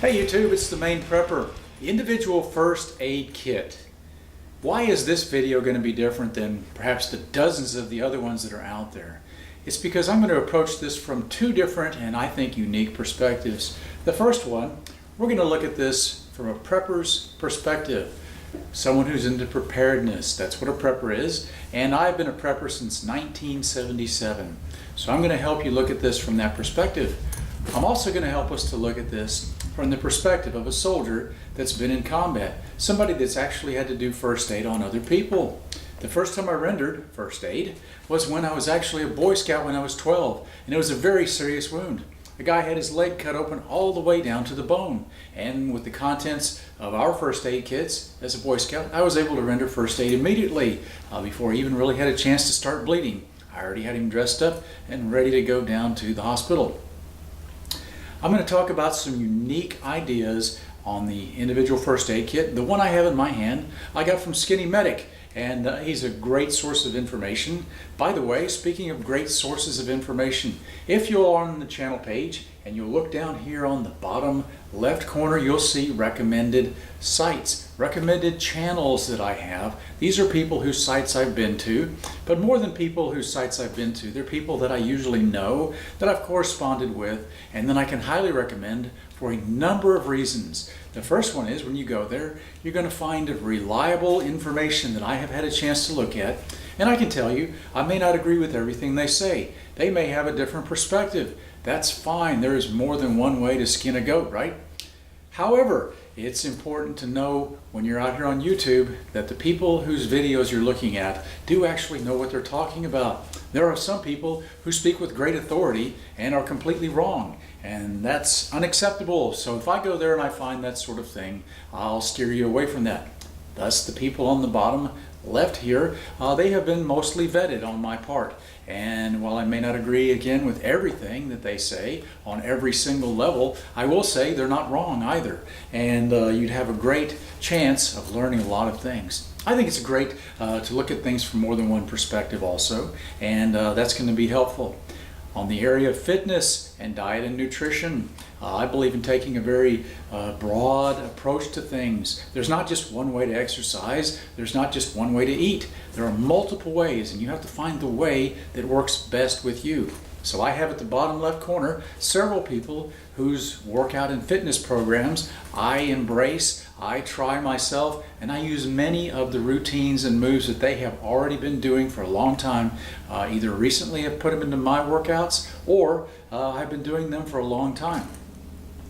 Hey YouTube, it's the Maine Prepper, the individual first aid kit. Why is this video going to be different than perhaps the dozens of the other ones that are out there? It's because I'm going to approach this from two different and I think unique perspectives. The first one, we're going to look at this from a prepper's perspective. Someone who's into preparedness, that's what a prepper is, and I've been a prepper since 1977. So I'm going to help you look at this from that perspective. I'm also going to help us to look at this from the perspective of a soldier that's been in combat, somebody that's actually had to do first aid on other people. The first time I rendered first aid was when I was actually a Boy Scout when I was 12, and it was a very serious wound. A guy had his leg cut open all the way down to the bone, and with the contents of our first aid kits as a Boy Scout, I was able to render first aid immediately before he even really had a chance to start bleeding. I already had him dressed up and ready to go down to the hospital. I'm going to talk about some unique ideas on the individual first aid kit. The one I have in my hand I got from Skinny Medic, and he's a great source of information. By the way, speaking of great sources of information, if you're on the channel page and you'll look down here on the bottom left corner, you'll see recommended sites, recommended channels that I have. These are people whose sites I've been to, but more than people whose sites I've been to, they're people that I usually know, that I've corresponded with, and then I can highly recommend for a number of reasons. The first one is when you go there, you're going to find reliable information that I have had a chance to look at, and I can tell you, I may not agree with everything they say. They may have a different perspective. That's fine. There is more than one way to skin a goat, right? However, it's important to know when you're out here on YouTube that the people whose videos you're looking at do actually know what they're talking about. There are some people who speak with great authority and are completely wrong, and that's unacceptable. So if I go there and I find that sort of thing, I'll steer you away from that. Thus, the people on the bottom left here, they have been mostly vetted on my part. And while I may not agree again with everything that they say on every single level, I will say they're not wrong either. And you'd have a great chance of learning a lot of things. I think it's great to look at things from more than one perspective also, and that's going to be helpful. On the area of fitness and diet and nutrition, I believe in taking a very broad approach to things. There's not just one way to exercise. There's not just one way to eat. There are multiple ways, and you have to find the way that works best with you. So I have at the bottom left corner several people whose workout and fitness programs I embrace, I try myself, and I use many of the routines and moves that they have already been doing for a long time. Either recently have put them into my workouts, or I've been doing them for a long time.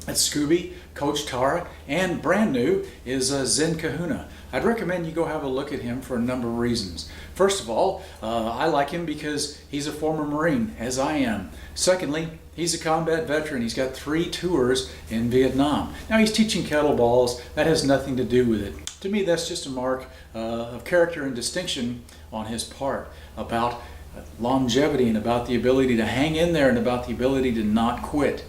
That's Scooby, Coach Tara, and brand new is Zen Kahuna. I'd recommend you go have a look at him for a number of reasons. First of all, I like him because he's a former Marine, as I am. Secondly, he's a combat veteran. He's got 3 tours in Vietnam. Now he's teaching kettlebells. That has nothing to do with it. To me, that's just a mark of character and distinction on his part about longevity and about the ability to hang in there and about the ability to not quit.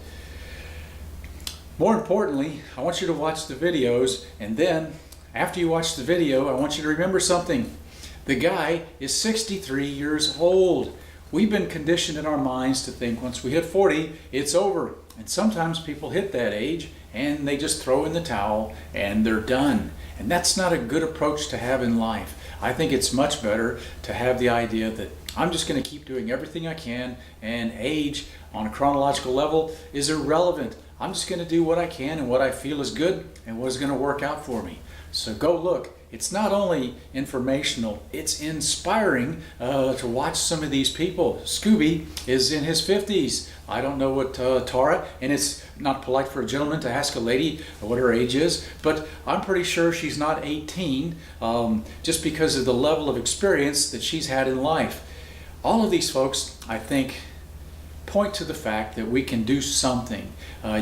More importantly, I want you to watch the videos, and then after you watch the video, I want you to remember something. The guy is 63 years old. We've been conditioned in our minds to think once we hit 40, it's over. And sometimes people hit that age and they just throw in the towel and they're done. And that's not a good approach to have in life. I think it's much better to have the idea that I'm just going to keep doing everything I can, and age on a chronological level is irrelevant. I'm just going to do what I can and what I feel is good and what is going to work out for me. So go look. It's not only informational, it's inspiring to watch some of these people. Scooby is in his 50s. I don't know what Tara, and it's not polite for a gentleman to ask a lady what her age is, but I'm pretty sure she's not 18 just because of the level of experience that she's had in life. All of these folks, I think, point to the fact that we can do something.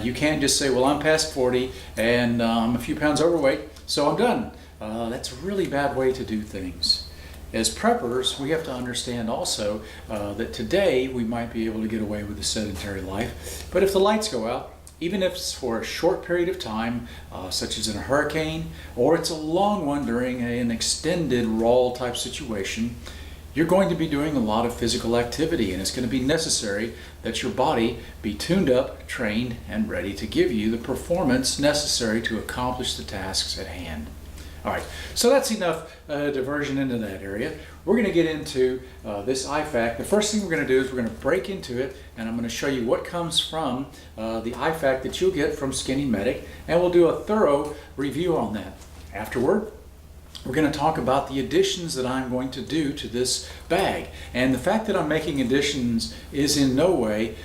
You can't just say, well, I'm past 40 and I'm a few pounds overweight, so I'm done. That's a really bad way to do things. As preppers, we have to understand also that today we might be able to get away with a sedentary life, but if the lights go out, even if it's for a short period of time, such as in a hurricane, or it's a long one during an extended raw type situation, you're going to be doing a lot of physical activity, and it's going to be necessary that your body be tuned up, trained, and ready to give you the performance necessary to accomplish the tasks at hand. All right, so that's enough diversion into that area. We're going to get into this IFAK. The first thing we're going to do is we're going to break into it, and I'm going to show you what comes from the IFAK that you'll get from Skinny Medic, and we'll do a thorough review on that. Afterward, we're going to talk about the additions that I'm going to do to this bag. And the fact that I'm making additions is in no way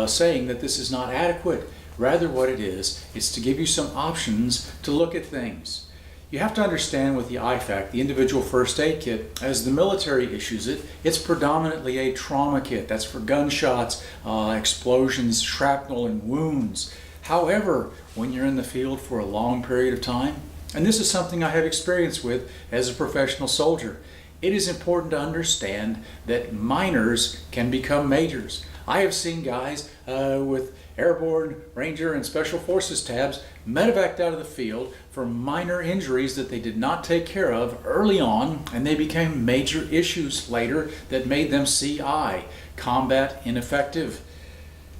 saying that this is not adequate. Rather, what it is to give you some options to look at things. You have to understand with the IFAK, the individual first aid kit, as the military issues it, it's predominantly a trauma kit. That's for gunshots, explosions, shrapnel, and wounds. However, when you're in the field for a long period of time, and this is something I have experience with as a professional soldier, it is important to understand that minors can become majors. I have seen guys with airborne, ranger, and special forces tabs medevaced out of the field for minor injuries that they did not take care of early on, and they became major issues later that made them CI, combat ineffective.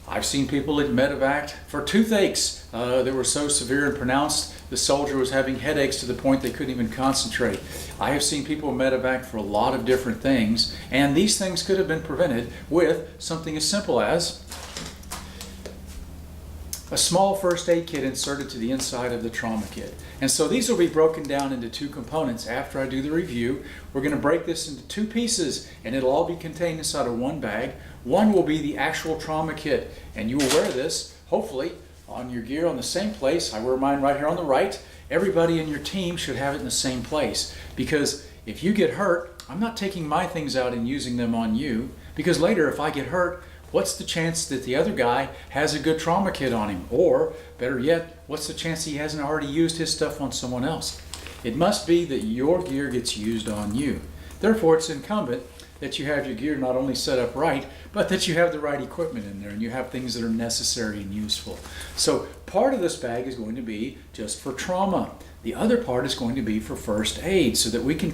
I've seen people that medevaced for toothaches that were so severe and pronounced the soldier was having headaches to the point they couldn't even concentrate. I have seen people medevac for a lot of different things, and these things could have been prevented with something as simple as a small first aid kit inserted to the inside of the trauma kit. And so these will be broken down into two components after I do the review. We're going to break this into two pieces, and it'll all be contained inside of one bag. One will be the actual trauma kit, and you will wear this, hopefully, on your gear on the same place. I wear mine right here on the right. Everybody in your team should have it in the same place, because if you get hurt, I'm not taking my things out and using them on you, because later if I get hurt, what's the chance that the other guy has a good trauma kit on him? Or, better yet, what's the chance he hasn't already used his stuff on someone else? It must be that your gear gets used on you. Therefore, it's incumbent that you have your gear not only set up right, but that you have the right equipment in there and you have things that are necessary and useful. So part of this bag is going to be just for trauma. The other part is going to be for first aid, so that we can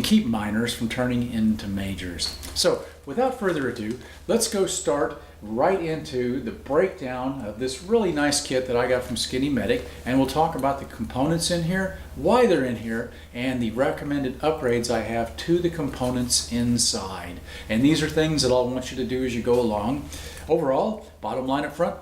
keep minors from turning into majors. So without further ado, let's go start right into the breakdown of this really nice kit that I got from Skinny Medic, and we'll talk about the components in here, why they're in here, and the recommended upgrades I have to the components inside. And these are things that I'll want you to do as you go along. Overall, bottom line up front,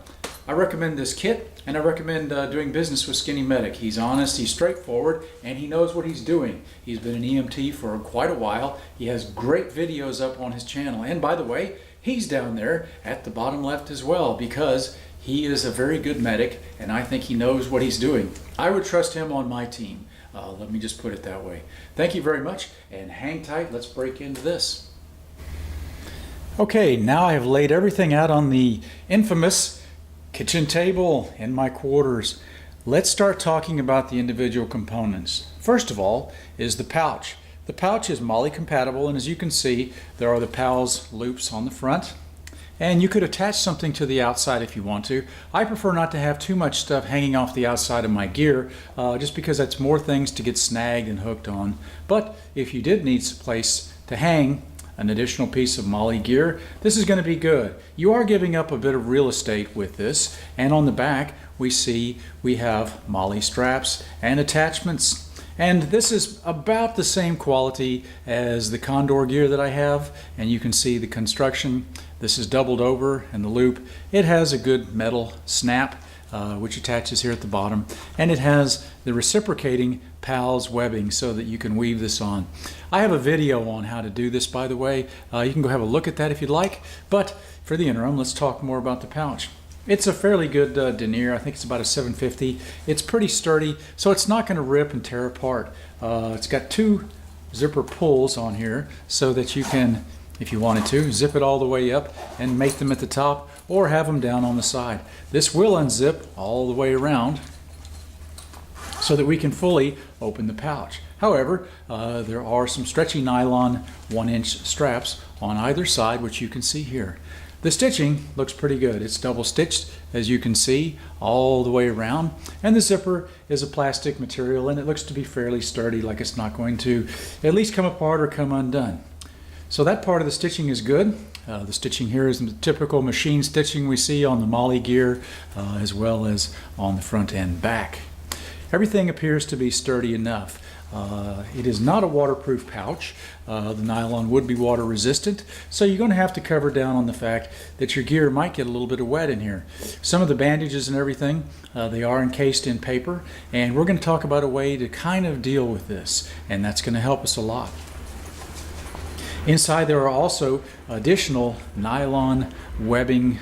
I recommend this kit, and I recommend doing business with Skinny Medic. He's honest, he's straightforward, and he knows what he's doing. He's been an EMT for quite a while. He has great videos up on his channel. And by the way, he's down there at the bottom left as well, because he is a very good medic, and I think he knows what he's doing. I would trust him on my team. Let me just put it that way. Thank you very much, and hang tight. Let's break into this. Okay, now I have laid everything out on the infamous kitchen table in my quarters. Let's start talking about the individual components. First of all is the pouch. The pouch is MOLLE compatible, and as you can see, there are the PALS loops on the front, and you could attach something to the outside if you want to. I prefer not to have too much stuff hanging off the outside of my gear, just because that's more things to get snagged and hooked on. But if you did need some place to hang an additional piece of MOLLE gear, this is going to be good. You are giving up a bit of real estate with this, and on the back we have MOLLE straps and attachments, and this is about the same quality as the Condor gear that I have, and you can see the construction. This is doubled over, and the loop, it has a good metal snap which attaches here at the bottom, and it has the reciprocating PALS webbing so that you can weave this on. I have a video on how to do this, by the way. You can go have a look at that if you'd like, but for the interim, let's talk more about the pouch. It's a fairly good denier. I think it's about a 750. It's pretty sturdy, so it's not going to rip and tear apart. It's got two zipper pulls on here so that you can, if you wanted to, zip it all the way up and make them at the top, or have them down on the side. This will unzip all the way around so that we can fully open the pouch. However, there are some stretchy nylon 1-inch straps on either side, which you can see here. The stitching looks pretty good. It's double stitched, as you can see, all the way around, and the zipper is a plastic material, and it looks to be fairly sturdy, like it's not going to at least come apart or come undone. So that part of the stitching is good. The stitching here is the typical machine stitching we see on the Molly gear, as well as on the front and back. Everything appears to be sturdy enough. It is not a waterproof pouch. The nylon would be water resistant, so you're going to have to cover down on the fact that your gear might get a little bit of wet in here. Some of the bandages and everything, they are encased in paper, and we're going to talk about a way to kind of deal with this, and that's going to help us a lot. Inside there are also additional nylon webbing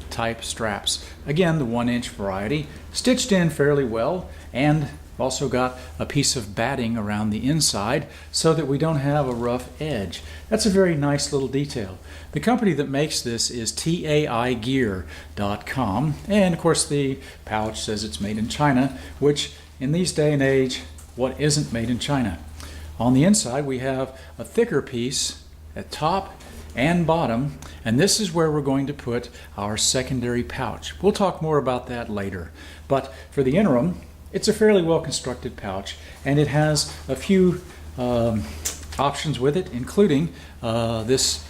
type straps. Again, the 1-inch variety, stitched in fairly well, and also got a piece of batting around the inside so that we don't have a rough edge. That's a very nice little detail. The company that makes this is TAIgear.com, and of course the pouch says it's made in China, which in these day and age, what isn't made in China? On the inside we have a thicker piece at top and bottom, and this is where we're going to put our secondary pouch. We'll talk more about that later, but for the interim, it's a fairly well constructed pouch, and it has a few options with it, including this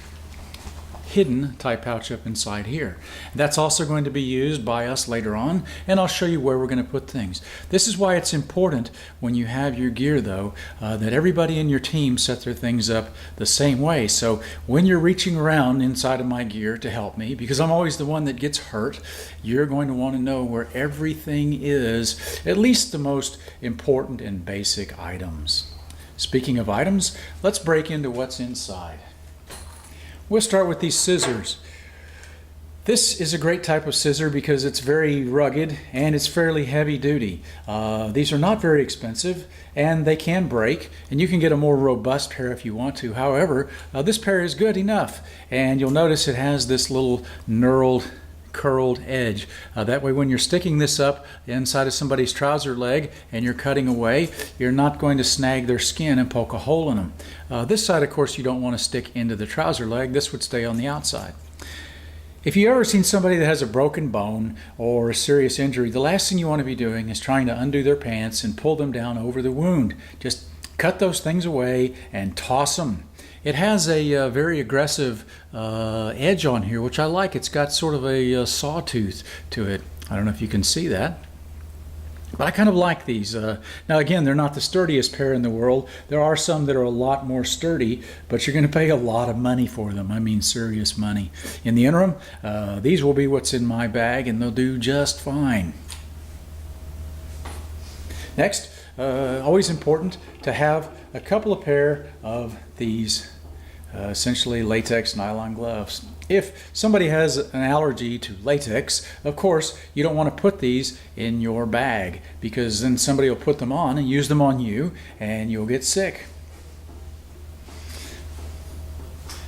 hidden type pouch up inside here. That's also going to be used by us later on, and I'll show you where we're going to put things. This is why it's important when you have your gear though, that everybody in your team set their things up the same way. So when you're reaching around inside of my gear to help me, because I'm always the one that gets hurt, you're going to want to know where everything is, at least the most important and basic items. Speaking of items, let's break into what's inside. We'll start with these scissors. This is a great type of scissor because it's very rugged and it's fairly heavy duty. These are not very expensive and they can break, and you can get a more robust pair if you want to. However, this pair is good enough, and you'll notice it has this little knurled, curled edge. That way when you're sticking this up inside of somebody's trouser leg and you're cutting away, you're not going to snag their skin and poke a hole in them. This side, of course, you don't want to stick into the trouser leg. This would stay on the outside. If you've ever seen somebody that has a broken bone or a serious injury, the last thing you want to be doing is trying to undo their pants and pull them down over the wound. Just cut those things away and toss them. It has a very aggressive edge on here, which I like. It's got sort of a sawtooth to it. I don't know if you can see that, but I kind of like these. Now again, they're not the sturdiest pair in the world. There are some that are a lot more sturdy, but you're going to pay a lot of money for them. I mean serious money. In the interim, these will be what's in my bag, and they'll do just fine. Next, always important to have a couple of pair of these essentially latex nylon gloves. If somebody has an allergy to latex, of course you don't want to put these in your bag, because then somebody will put them on and use them on you and you'll get sick.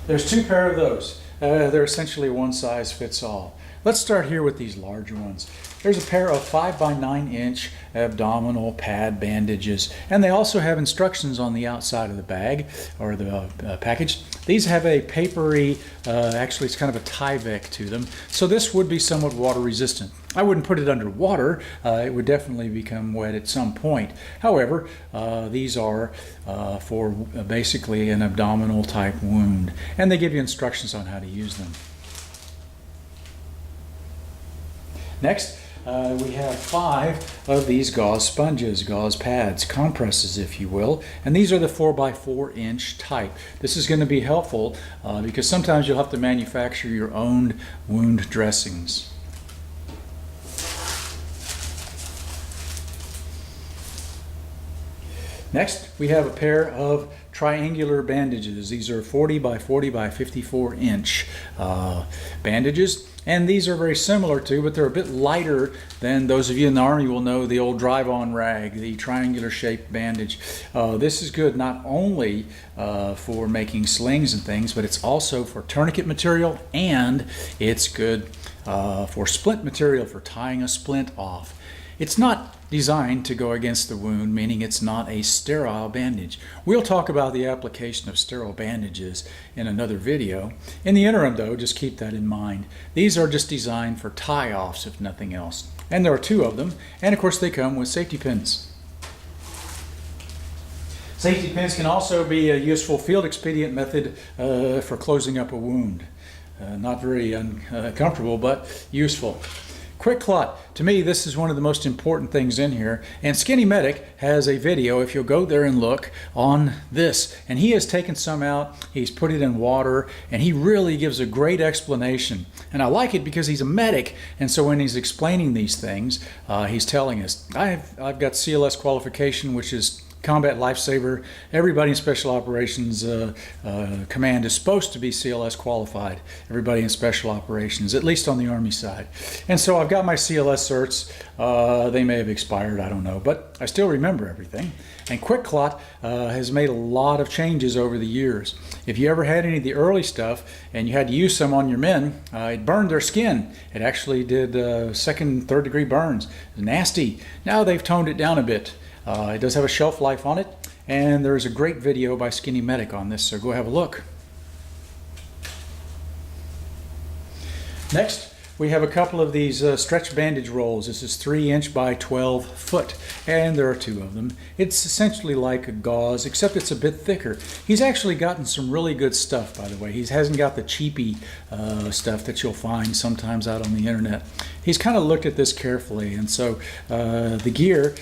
There's two pair of those. They're essentially one size fits all. Let's start here with these larger ones. There's a pair of 5 by 9 inch abdominal pad bandages, and they also have instructions on the outside of the bag or the package. These have a papery, actually it's kind of a Tyvek to them, so this would be somewhat water resistant. I wouldn't put it under water. It would definitely become wet at some point. However, these are for basically an abdominal type wound, and they give you instructions on how to use them. Next, we have 5 of these gauze sponges, gauze pads, compresses if you will, and these are the 4 by 4 inch type. This is going to be helpful because sometimes you'll have to manufacture your own wound dressings. Next, we have a pair of triangular bandages. These are 40 by 40 by 54 inch bandages, and these are very similar to, but they're a bit lighter than those of you in the Army will know the old drive-on rag, the triangular shaped bandage. This is good not only for making slings and things, but it's also for tourniquet material, and it's good for splint material, for tying a splint off. It's not designed to go against the wound, meaning it's not a sterile bandage. We'll talk about the application of sterile bandages in another video. In the interim though, just keep that in mind. These are just designed for tie-offs if nothing else. And there are 2 of them, and of course they come with safety pins. Safety pins can also be a useful field expedient method for closing up a wound. Not very comfortable, but useful. Quick clot. To me, this is one of the most important things in here. And Skinny Medic has a video, if you'll go there and look, on this. And he has taken some out, he's put it in water, and he really gives a great explanation. And I like it because he's a medic, and so when he's explaining these things, he's telling us, I've got CLS qualification, which is Combat Lifesaver. Everybody in Special Operations Command is supposed to be CLS qualified. Everybody in Special Operations, at least on the Army side. And so I've got my CLS certs. They may have expired, I don't know, but I still remember everything. And Quick Clot has made a lot of changes over the years. If you ever had any of the early stuff and you had to use some on your men, it burned their skin. It actually did second, third degree burns. It was nasty. Now they've toned it down a bit. It does have a shelf life on it, and there's a great video by Skinny Medic on this, so go have a look. Next, we have a couple of these stretch bandage rolls. This is 3 inch by 12 foot, and there are 2 of them. It's essentially like a gauze, except it's a bit thicker. He's actually gotten some really good stuff, by the way. He hasn't got the cheapy stuff that you'll find sometimes out on the internet. He's kind of looked at this carefully, and so the gear,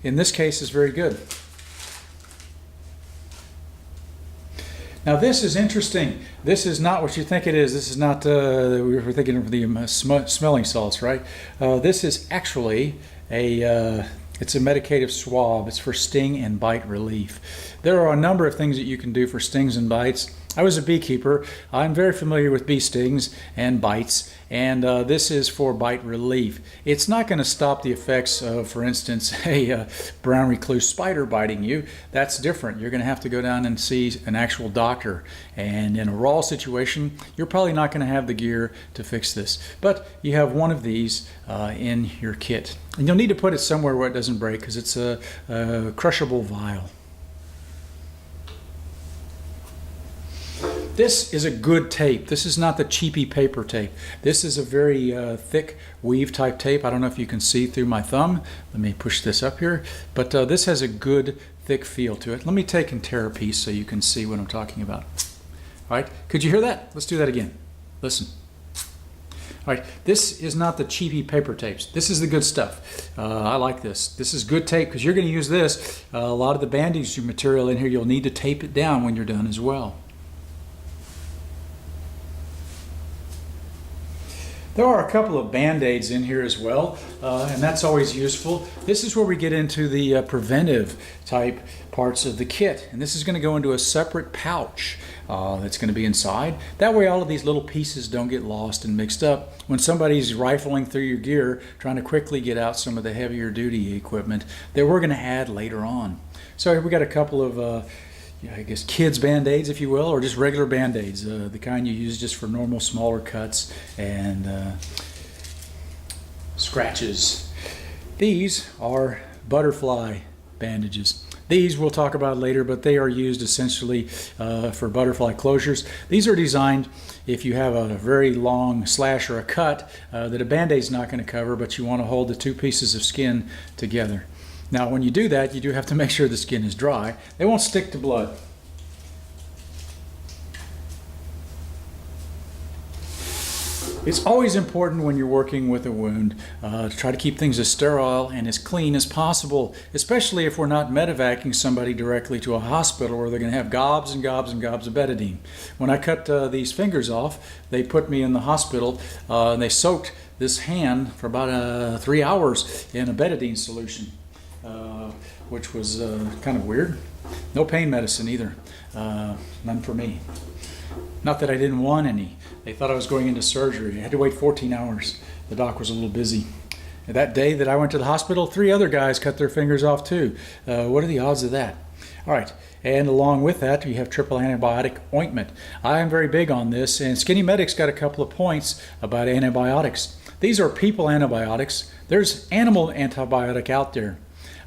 in this case, is very good. Now this is interesting. This is not what you think it is. This is not, we were thinking of the smelling salts, right? This is actually it's a medicative swab. It's for sting and bite relief. There are a number of things that you can do for stings and bites. I was a beekeeper. I'm very familiar with bee stings and bites, and this is for bite relief. It's not going to stop the effects of, for instance, a brown recluse spider biting you. That's different. You're going to have to go down and see an actual doctor, and in a raw situation, you're probably not going to have the gear to fix this. But you have one of these in your kit, and you'll need to put it somewhere where it doesn't break because it's a crushable vial. This is a good tape. This is not the cheapy paper tape. This is a very thick weave type tape. I don't know if you can see through my thumb. Let me push this up here. But this has a good thick feel to it. Let me take and tear a piece so you can see what I'm talking about. All right, could you hear that? Let's do that again. Listen. All right, this is not the cheapy paper tapes. This is the good stuff. I like this. This is good tape because you're going to use this. A lot of the bandage material in here, you'll need to tape it down when you're done as well. There are a couple of Band-Aids in here as well, and that's always useful. This is where we get into the preventive type parts of the kit, and this is going to go into a separate pouch that's going to be inside. That way all of these little pieces don't get lost and mixed up when somebody's rifling through your gear trying to quickly get out some of the heavier duty equipment that we're going to add later on. So we got a couple of I guess kids Band-Aids, if you will, or just regular Band-Aids, the kind you use just for normal smaller cuts and scratches. These are butterfly bandages. These we'll talk about later, but they are used essentially for butterfly closures. These are designed if you have a very long slash or a cut that a Band-Aid's not going to cover, but you want to hold the 2 pieces of skin together. Now when you do that, you do have to make sure the skin is dry. They won't stick to blood. It's always important when you're working with a wound to try to keep things as sterile and as clean as possible, especially if we're not medevacing somebody directly to a hospital where they're going to have gobs and gobs and gobs of betadine. When I cut these fingers off, they put me in the hospital and they soaked this hand for about 3 hours in a betadine solution. Which was kind of weird. No pain medicine either. None for me. Not that I didn't want any. They thought I was going into surgery. I had to wait 14 hours. The doc was a little busy. And that day that I went to the hospital, 3 other guys cut their fingers off too. What are the odds of that? All right, and along with that, you have triple antibiotic ointment. I am very big on this, and Skinny Medic's got a couple of points about antibiotics. These are people antibiotics. There's animal antibiotic out there.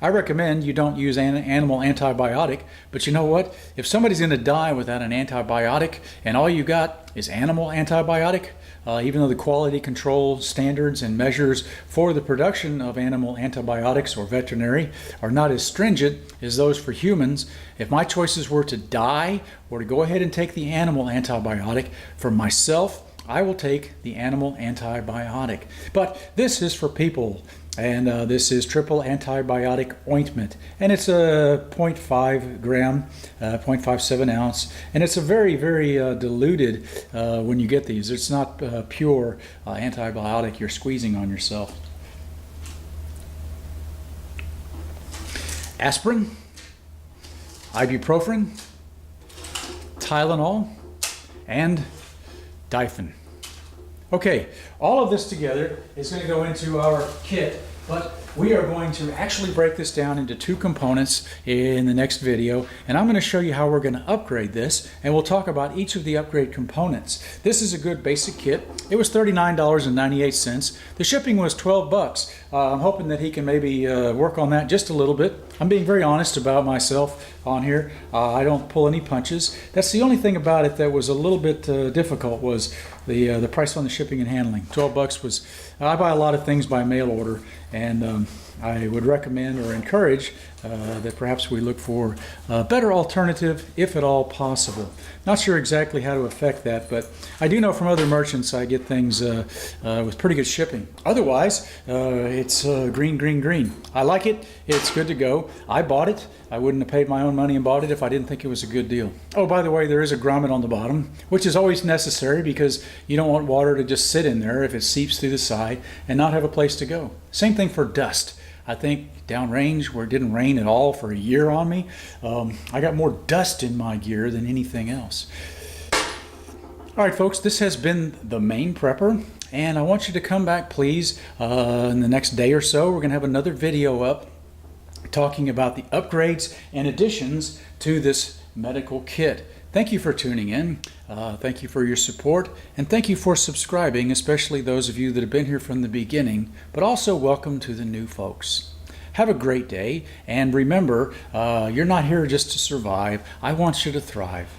I recommend you don't use an animal antibiotic, but you know what? If somebody's going to die without an antibiotic and all you got is animal antibiotic, even though the quality control standards and measures for the production of animal antibiotics or veterinary are not as stringent as those for humans, if my choices were to die or to go ahead and take the animal antibiotic, for myself, I will take the animal antibiotic. But this is for people, and this is triple antibiotic ointment, and it's a 0.5 gram, 0.57 ounce, and it's a very, very diluted when you get these. It's not pure antibiotic you're squeezing on yourself. Aspirin, ibuprofen, Tylenol, and Difen. Okay, all of this together is going to go into our kit, but we are going to actually break this down into two components in the next video, and I'm going to show you how we're going to upgrade this, and we'll talk about each of the upgrade components. This is a good basic kit. It was $39.98. The shipping was 12 bucks. I'm hoping that he can maybe work on that just a little bit. I'm being very honest about myself on here. I don't pull any punches. That's the only thing about it that was a little bit difficult, was the price on the shipping and handling. 12 bucks was, I buy a lot of things by mail order, and I would recommend or encourage that perhaps we look for a better alternative, if at all possible. Not sure exactly how to affect that, but I do know from other merchants I get things with pretty good shipping. Otherwise, it's green, green, green. I like it. It's good to go. I bought it. I wouldn't have paid my own money and bought it if I didn't think it was a good deal. Oh, by the way, there is a grommet on the bottom, which is always necessary because you don't want water to just sit in there if it seeps through the side and not have a place to go. Same thing for dust. I think downrange, where it didn't rain at all for a year on me, I got more dust in my gear than anything else. All right, folks, this has been the Maine Prepper, and I want you to come back, please, in the next day or so. We're going to have another video up talking about the upgrades and additions to this medical kit. Thank you for tuning in. Thank you for your support, and thank you for subscribing, especially those of you that have been here from the beginning, but also welcome to the new folks. Have a great day, and remember, you're not here just to survive. I want you to thrive.